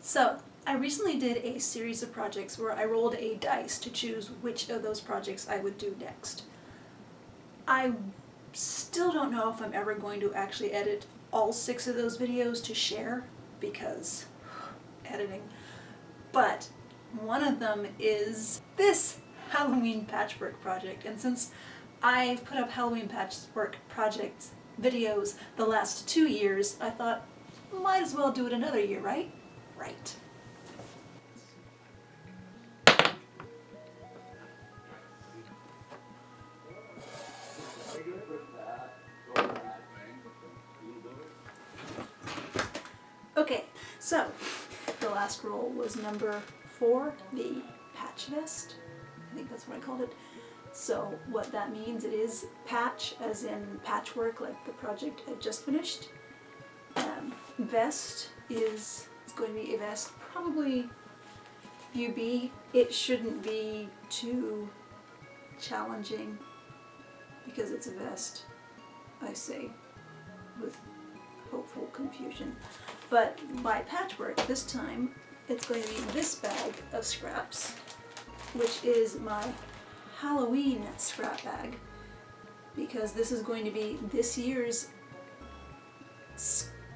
So, I recently did a series of projects where I rolled a dice to choose which of those projects I would do next. I still don't know if I'm ever going to actually edit all 6 of those videos to share, because editing. But one of them is this Halloween patchwork project, and since I've put up Halloween patchwork projects videos the last 2 years, I thought, might as well do it another year, right? Right. Okay, so the last roll was number 4, the patch vest. I think that's what I called it. So what that means, it is patch as in patchwork, like the project I just finished. Vest is, it's going to be a vest, probably UB. It shouldn't be too challenging because it's a vest, I say, with hopeful confusion. But by patchwork, this time it's going to be this bag of scraps, which is my Halloween scrap bag, because this is going to be this year's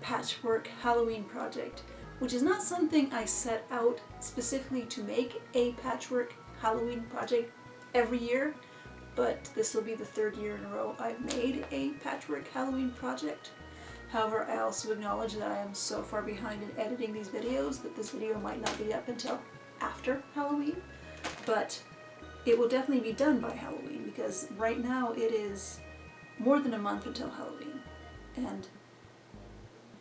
patchwork Halloween project, which is not something I set out specifically to make a patchwork Halloween project every year, but this will be the 3rd year in a row I've made a patchwork Halloween project. However, I also acknowledge that I am so far behind in editing these videos that this video might not be up until after Halloween, but it will definitely be done by Halloween, because right now it is more than a month until Halloween, and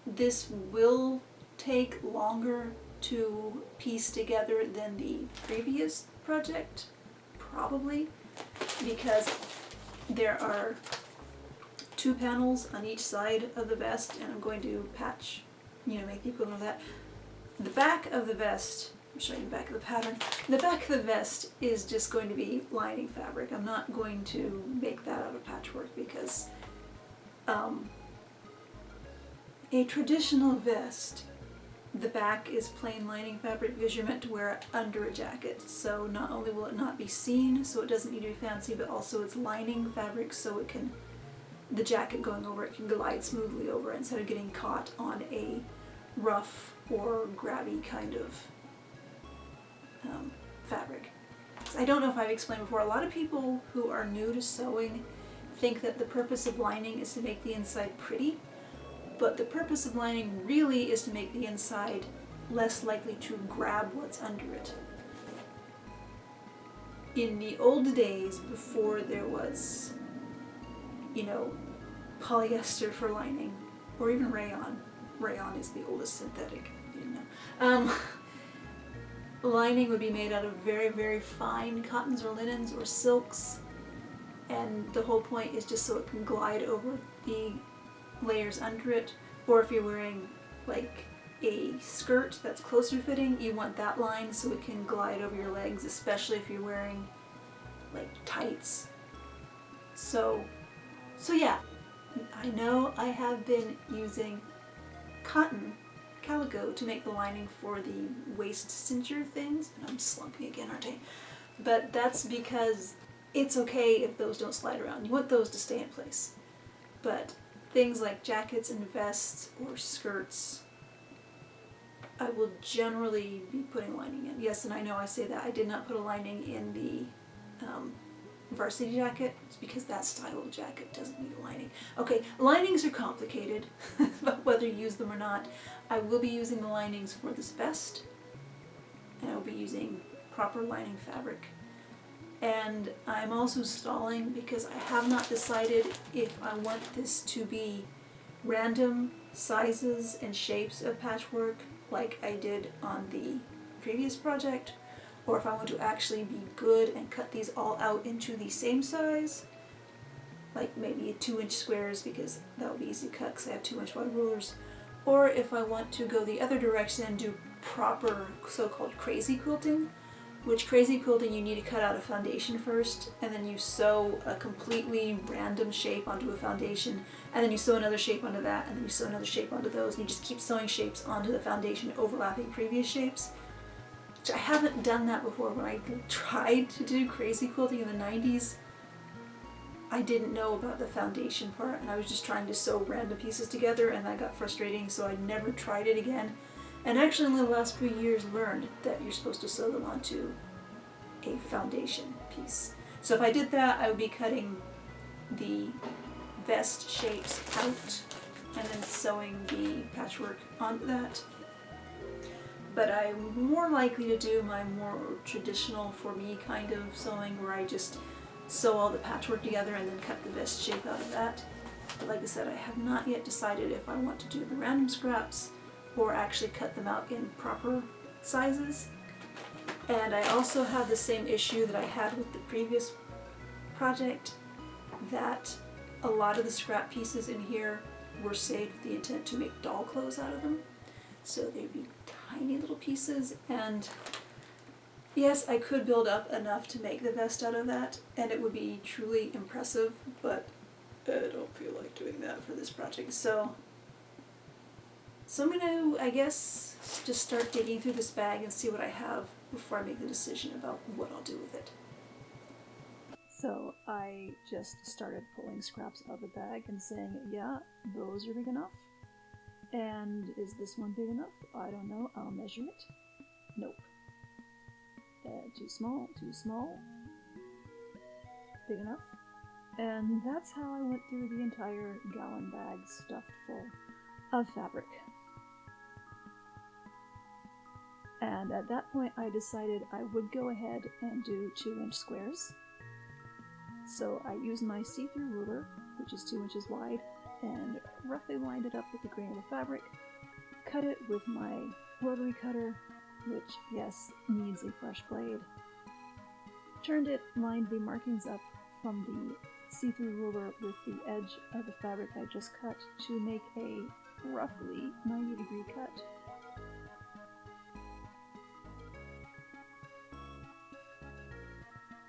this will take longer to piece together than the previous project, probably, because there are 2 panels on each side of the vest, and I'm going to patch, make the equivalent of that. The back of the vest, I'm showing you the back of the pattern, the back of the vest is just going to be lining fabric. I'm not going to make that out of patchwork, because a traditional vest, the back is plain lining fabric because you're meant to wear it under a jacket. So not only will it not be seen, so it doesn't need to be fancy, but also it's lining fabric so it can, the jacket going over it can glide smoothly over it instead of getting caught on a rough or grabby kind of fabric. So I don't know if I've explained before, a lot of people who are new to sewing think that the purpose of lining is to make the inside pretty, but the purpose of lining really is to make the inside less likely to grab what's under it. In the old days, before there was, polyester for lining, or even rayon. Rayon is the oldest synthetic, if you didn't know. Lining would be made out of very, very fine cottons or linens or silks, and the whole point is just so it can glide over the layers under it. Or if you're wearing like a skirt that's closer fitting, you want that line so it can glide over your legs, especially if you're wearing like tights. So yeah, I know I have been using calico to make the lining for the waist cincher things, and I'm slumping again, aren't I? But that's because it's okay if those don't slide around. You want those to stay in place. But things like jackets and vests or skirts, I will generally be putting lining in. Yes, and I know I say that. I did not put a lining in the varsity jacket. It's because that style of jacket doesn't need a lining. Okay, linings are complicated, but whether you use them or not, I will be using the linings for this vest, and I will be using proper lining fabric. And I'm also stalling because I have not decided if I want this to be random sizes and shapes of patchwork like I did on the previous project, or if I want to actually be good and cut these all out into the same size, like maybe 2-inch squares, because that would be easy to cut because I have 2-inch wide rulers, or if I want to go the other direction and do proper so-called crazy quilting, which crazy quilting you need to cut out a foundation first, and then you sew a completely random shape onto a foundation, and then you sew another shape onto that, and then you sew another shape onto those, and you just keep sewing shapes onto the foundation, overlapping previous shapes. Which I haven't done that before. When I tried to do crazy quilting in the 90s, I didn't know about the foundation part, and I was just trying to sew random pieces together, and that got frustrating, so I never tried it again. And actually in the last few years learned that you're supposed to sew them onto a foundation piece. So if I did that, I would be cutting the vest shapes out and then sewing the patchwork onto that. But I'm more likely to do my more traditional, for me, kind of sewing where I just sew all the patchwork together and then cut the vest shape out of that. But like I said, I have not yet decided if I want to do the random scraps or actually cut them out in proper sizes. And I also have the same issue that I had with the previous project, that a lot of the scrap pieces in here were saved with the intent to make doll clothes out of them. So they'd be tiny little pieces, and yes, I could build up enough to make the vest out of that, and it would be truly impressive, but I don't feel like doing that for this project. So I'm gonna, I guess, just start digging through this bag and see what I have before I make the decision about what I'll do with it. So I just started pulling scraps out of the bag and saying, yeah, those are big enough. And is this one big enough? I don't know. I'll measure it. Nope. Too small, too small. Big enough. And that's how I went through the entire gallon bag stuffed full of fabric. And at that point I decided I would go ahead and do 2-inch squares. So I used my see-through ruler, which is 2 inches wide, and roughly lined it up with the grain of the fabric, cut it with my rotary cutter, which, yes, needs a fresh blade, turned it, lined the markings up from the see-through ruler with the edge of the fabric I just cut to make a roughly 90-degree cut.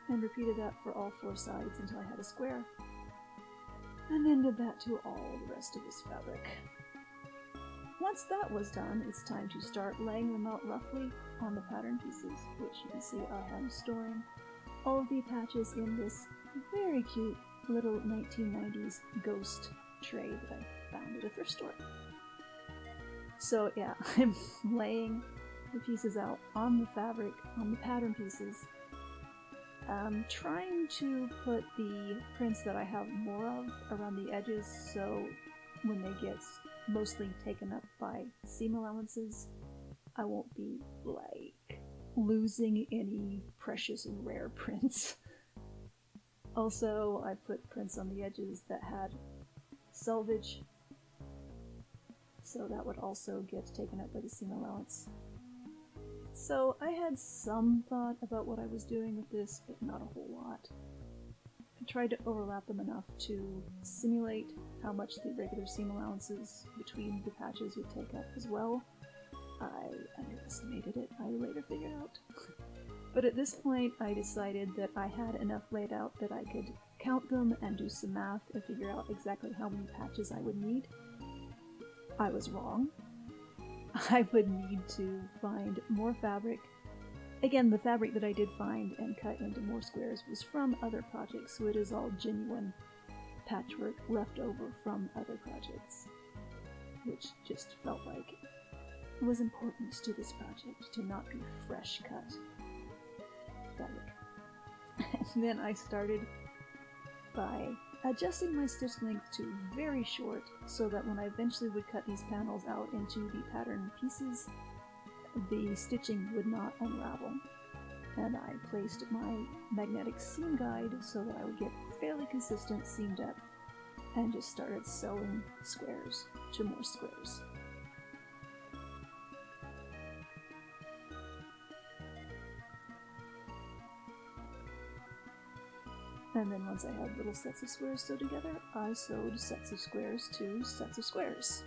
And repeated that for all 4 sides until I had a square. And then did that to all the rest of this fabric. Once that was done, it's time to start laying them out roughly on the pattern pieces, which you can see I am storing all of the patches in this very cute little 1990s ghost tray that I found at a thrift store. So yeah, I'm laying the pieces out on the fabric, on the pattern pieces. I'm trying to put the prints that I have more of around the edges, so when they get mostly taken up by seam allowances, I won't be, like, losing any precious and rare prints. Also, I put prints on the edges that had selvage, so that would also get taken up by the seam allowance. So I had some thought about what I was doing with this, but not a whole lot. I tried to overlap them enough to simulate how much the regular seam allowances between the patches would take up as well. I underestimated it, I later figured out. But at this point I decided that I had enough laid out that I could count them and do some math and figure out exactly how many patches I would need. I was wrong. I would need to find more fabric. Again, the fabric that I did find and cut into more squares was from other projects, so it is all genuine patchwork left over from other projects, which just felt like it was important to this project to not be fresh cut fabric. And then I started by adjusting my stitch length to very short so that when I eventually would cut these panels out into the pattern pieces, the stitching would not unravel. And I placed my magnetic seam guide so that I would get fairly consistent seam depth and just started sewing squares to more squares. And then once I had little sets of squares sewed together, I sewed sets of squares to sets of squares.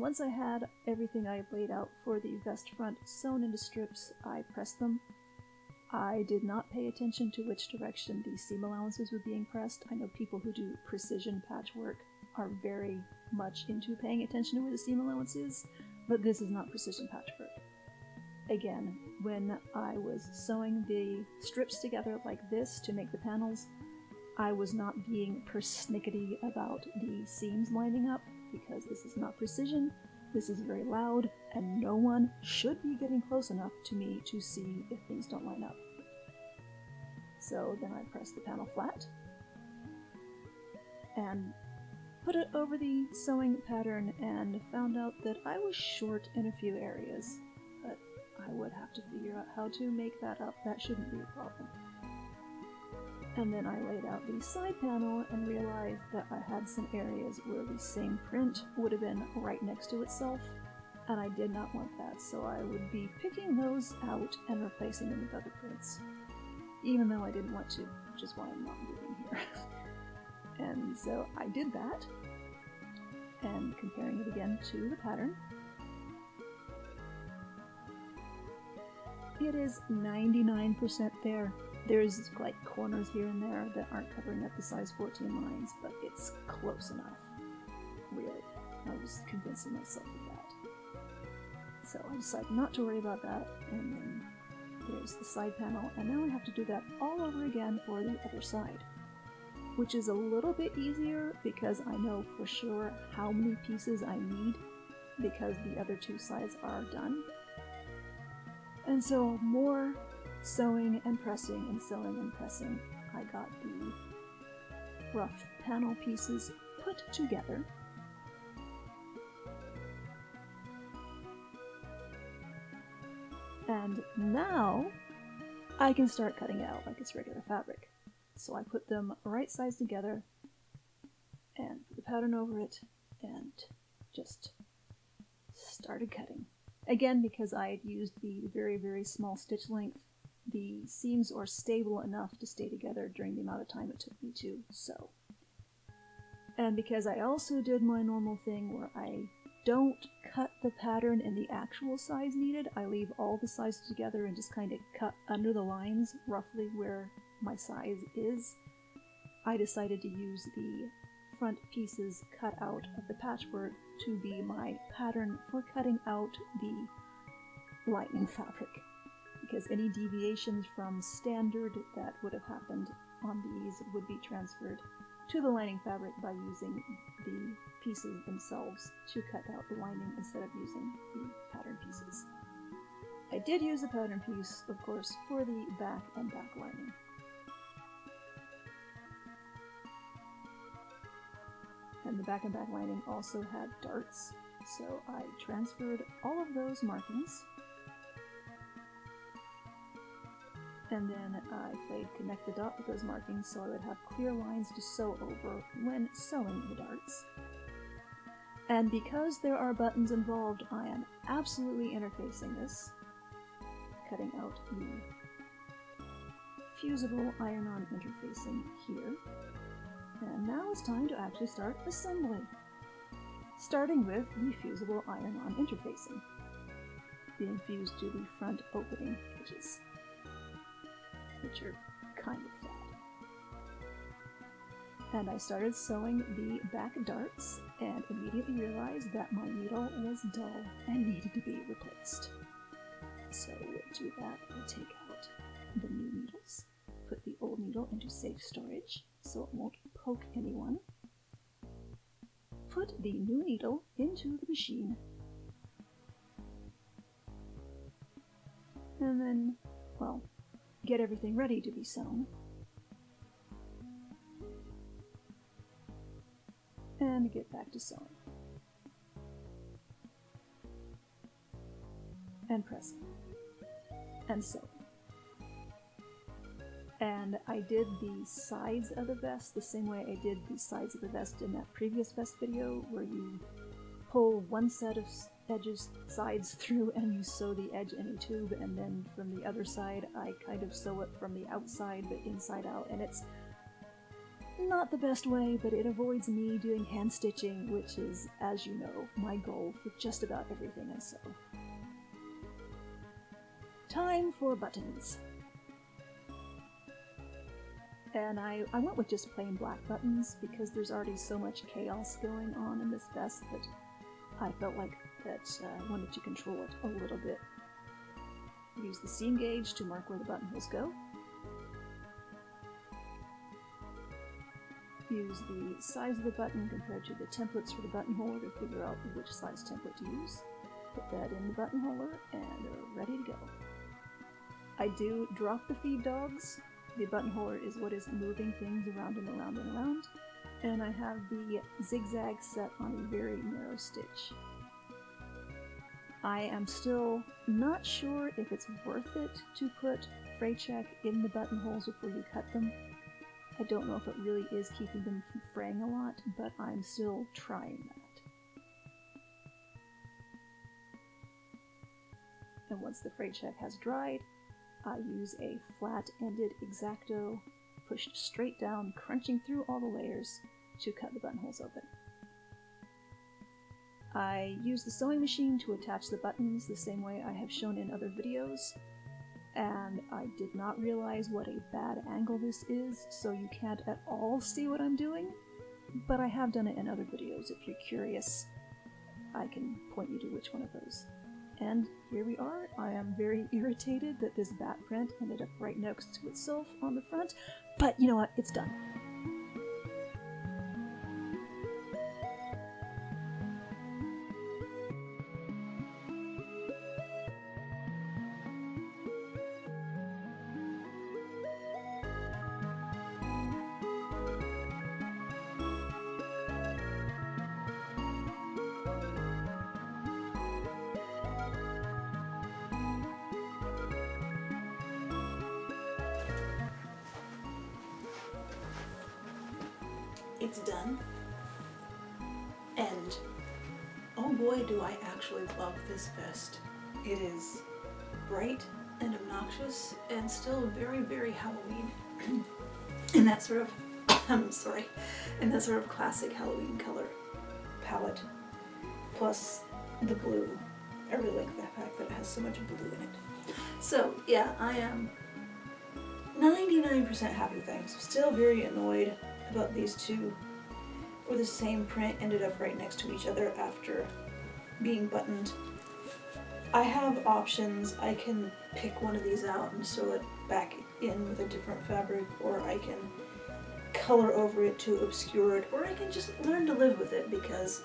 once I had everything I laid out for the vest front sewn into strips, I pressed them. I did not pay attention to which direction the seam allowances were being pressed. I know people who do precision patchwork are very much into paying attention to where the seam allowance is, but this is not precision patchwork. Again, when I was sewing the strips together like this to make the panels, I was not being persnickety about the seams lining up, because this is not precision, this is very loud, and no one should be getting close enough to me to see if things don't line up. So then I pressed the panel flat, and put it over the sewing pattern, and found out that I was short in a few areas, but I would have to figure out how to make that up. That shouldn't be a problem. And then I laid out the side panel and realized that I had some areas where the same print would have been right next to itself, and I did not want that, so I would be picking those out and replacing them with other prints, even though I didn't want to, which is why I'm not doing here. And so I did that, and comparing it again to the pattern, it is 99% there. There's like corners here and there that aren't covering up the size 14 lines, but it's close enough. Really. I was convincing myself of that. So I decided not to worry about that, and then there's the side panel, and now I have to do that all over again for the other side. Which is a little bit easier because I know for sure how many pieces I need because the other two sides are done. And so more sewing and pressing and sewing and pressing, I got the rough panel pieces put together. And now I can start cutting it out like it's regular fabric. So I put them right sides together and put the pattern over it and just started cutting. Again, because I had used the very, very small stitch length, the seams are stable enough to stay together during the amount of time it took me to sew. And because I also did my normal thing where I don't cut the pattern in the actual size needed, I leave all the sizes together and just kind of cut under the lines roughly where my size is, I decided to use the front pieces cut out of the patchwork to be my pattern for cutting out the lining fabric, because any deviations from standard that would have happened on these would be transferred to the lining fabric by using the pieces themselves to cut out the lining instead of using the pattern pieces. I did use a pattern piece, of course, for the back and back lining. And the back and back lining also had darts, so I transferred all of those markings. And then I played connect the dot with those markings so I would have clear lines to sew over when sewing the darts. And because there are buttons involved, I am absolutely interfacing this, cutting out the fusible iron-on interfacing here. And now it's time to actually start assembly, starting with the fusible iron-on interfacing, being fused to the front opening edges, which are kind of flat. And I started sewing the back darts and immediately realized that my needle was dull and needed to be replaced. So to do that, I take out the new needles, put the old needle into safe storage so it won't poke anyone, put the new needle into the machine, and then, well, get everything ready to be sewn. And get back to sewing. And pressing. And sewing. And I did the sides of the vest the same way I did the sides of the vest in that previous vest video, where you pull one set of sides through and you sew the edge in a tube, and then from the other side I kind of sew it from the outside but inside out, and it's not the best way, but it avoids me doing hand stitching, which is, as you know, my goal for just about everything I sew. Time for buttons. And I went with just plain black buttons because there's already so much chaos going on in this vest that I felt like that I wanted to control it a little bit. Use the seam gauge to mark where the buttonholes go. Use the size of the button compared to the templates for the buttonhole to figure out which size template to use. Put that in the buttonholer and are ready to go. I do drop the feed dogs. The buttonholer is what is moving things around and around and around. And I have the zigzag set on a very narrow stitch. I am still not sure if it's worth it to put fray check in the buttonholes before you cut them. I don't know if it really is keeping them from fraying a lot, but I'm still trying that. And once the fray check has dried, I use a flat-ended X-Acto, pushed straight down, crunching through all the layers to cut the buttonholes open. I use the sewing machine to attach the buttons the same way I have shown in other videos, and I did not realize what a bad angle this is, so you can't at all see what I'm doing, but I have done it in other videos. If you're curious, I can point you to which one of those. And here we are. I am very irritated that this bat print ended up right next to itself on the front, but you know what? It's done. It's done. And oh boy, do I actually love this vest. It is bright and obnoxious and still very, very Halloween. in that sort of, in that sort of classic Halloween color palette. Plus the blue. I really like the fact that it has so much blue in it. So yeah, I am 99% happy with things. Still very annoyed about these two where the same print ended up right next to each other after being buttoned. I have options. I can pick one of these out and sew it back in with a different fabric, or I can color over it to obscure it, or I can just learn to live with it because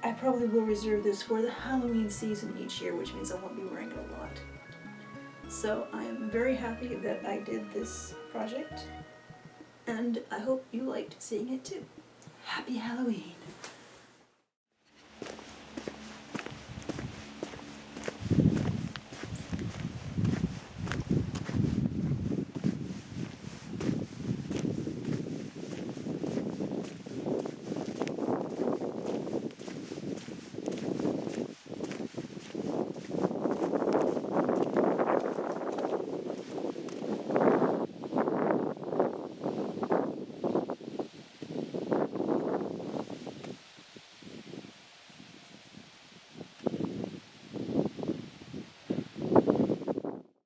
I probably will reserve this for the Halloween season each year, which means I won't be wearing it a lot. So I am very happy that I did this project, and I hope you liked seeing it too. Happy Halloween!